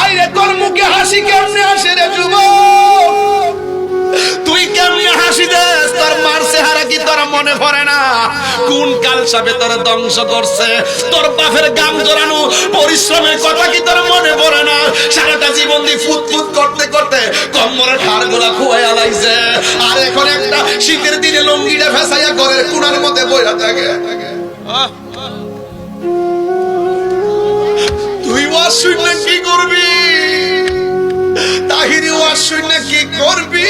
আইরে তোর মুখে হাসি কেমনে আসে রে যুবক? তুই কেমনে হাসি দেস? তোর মার চেহারা কি তোর মনে পড়ে না? কোন কাল সাপে তোর ধ্বংস করছে? তোর বাপের গাম জড়ানো পরিশ্রমের কথা কি তোর মনে পড়ে না? সারাটা জীবন দিয়ে ফুটফুট করতে করতে কম্বরের হাড় গুলা খুয়াই আলাইছে, আর এখন একটা শীতের দিনে লঙ্গিটা ফেসাইয়া ঘরের কোণার মধ্যে বইয়া থাকে। তুই ওয়াজ শুনলে কি করবি? তাহিরি ওয়াজ শুনলে কি করবি?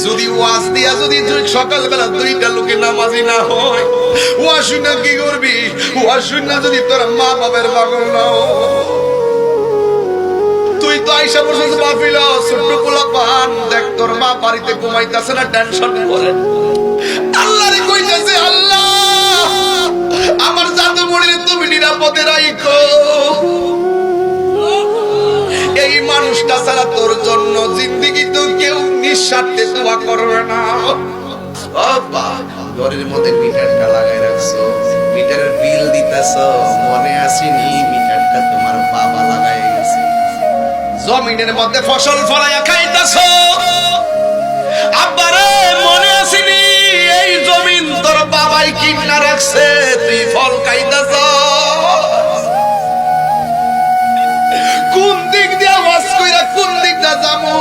যদি ওয়াজ দিয়া যদি সকালবেলা দুইটা লোকে নামাজি না হয়, ওয়াজ শুনে কি করবি? ওয়াজ শুনে যদি তোর মা বাবার পাগল না হয়, তুই তো আইসা পর্যন্ত ভাবিল ছোট্ট পোলা পান, দেখ তোর মা বাড়িতে ঘুমাইতেছে না, টেনশন করে আল্লাহরে কইতেছে, আল্লাহ আমার জাদু মরিলে তুমি নিরাপদে রাখো। এই মানুষটা ছাড়া তোর জন্য জিন্দেগি তো কেউ নিঃস্বার্থে দোয়া করবে না। বাবা ঘরের মধ্যে মিটারটা লাগাই রাখছো, মিটারের বিল দিতেছো, মনে আসেনি মিটারটা তোমার বাবা লাগাই গেছে। জমিনের মধ্যে ফসল ফলাইয়া খাইতেছো, আব্বারে মনে আসেনি এই জমিন তোর বাবাই কিনা রাখছে, তুই ফল খাইতেছ। কোন দিক দিয়ে ওয়াজ কইরা কোন দিকটা যাবো?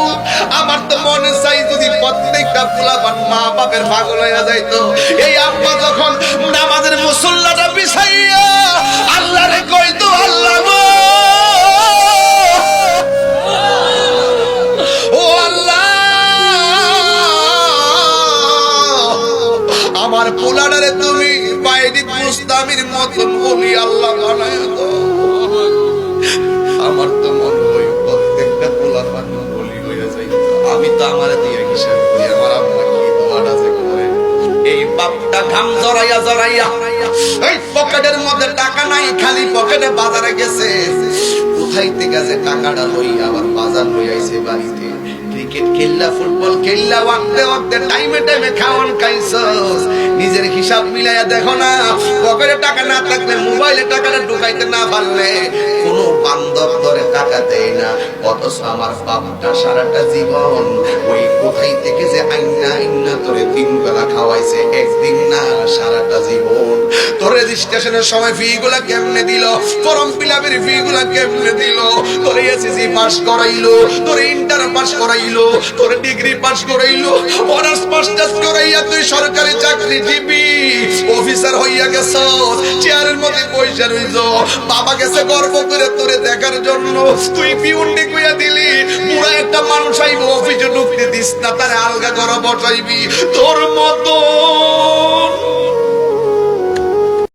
আমার তো মনে চাই যদি প্রত্যেকটা পোলাপান মা বাপের পাগল হইয়া যাইতো। এই আব্বা যখন নামাজের মুসল্লাটা বিছাইয়া আল্লাহরে কইতো, আল্লাহ গো ও আল্লাহ, আমার পোলাডারে তুমি বাইরিক মুস্তামির মতন বলি আল্লাহ বানায় দাও। আমার তো মনে হয় প্রত্যেকটা পোলাপান বলি হইয়া যাই। আমি তো আমার দিয়ে হিসাব করি আমার আম্মা কি দোয়াটা যে করে। এই বাপটা ঘাম জড়াইয়া জড়াইয়া এই পকেটের মধ্যে টাকা নাই, খালি পকেটে বাজারে গেছে, কোথায় থেকে যে টাকাটা লই আবার বাজার লই আইছে বাড়িতে। ক্রিকেট খেললা, ফুটবল খেললা, ওয়াক্তে ওয়াক্তে টাইমে টাইমে খাওয়ান খাইছস, নিজের হিসাব মিলাইয়া দেখো না। পকেটে টাকা না থাকলে, মোবাইলে টাকাটা ঢুকাইতে না পারলে কোনো বান্ধব ধরে টাকা দেয় না। অথচ আমার বাপটা সারাটা জীবন ওই কোথায় থেকে যে আইনা আইনা তোরে 3 বেলা খাওয়াইছে, একদিন না সারাটা জীবন। তোর রেজিস্ট্রেশনের সময় ফি গুলা কেমনে দিল, ফর্ম ফিলাপের ফি গুলা কেমনে দিল, তোর এসএসসি পাস করাইলো, তোর ইন্টার পাস করাইলো, তোর ডিগ্রি পাস করাইলো, অনার্স মাস্টার্স করাইয়া তুই সরকারি চাকরিজীবী অফিসার হইয়া গেছ, চেয়ারের মধ্যে পয়সা রইছ। বাবা গেছে গর্ব করে তোরে দেখার জন্য, তুই পিউন্ডি কইয়া দিলি। বুড়া একটা মানুষ আইব অফিসে ঢুকতে দিস না, তারে আলগা করে বসাইবি। তোর মতো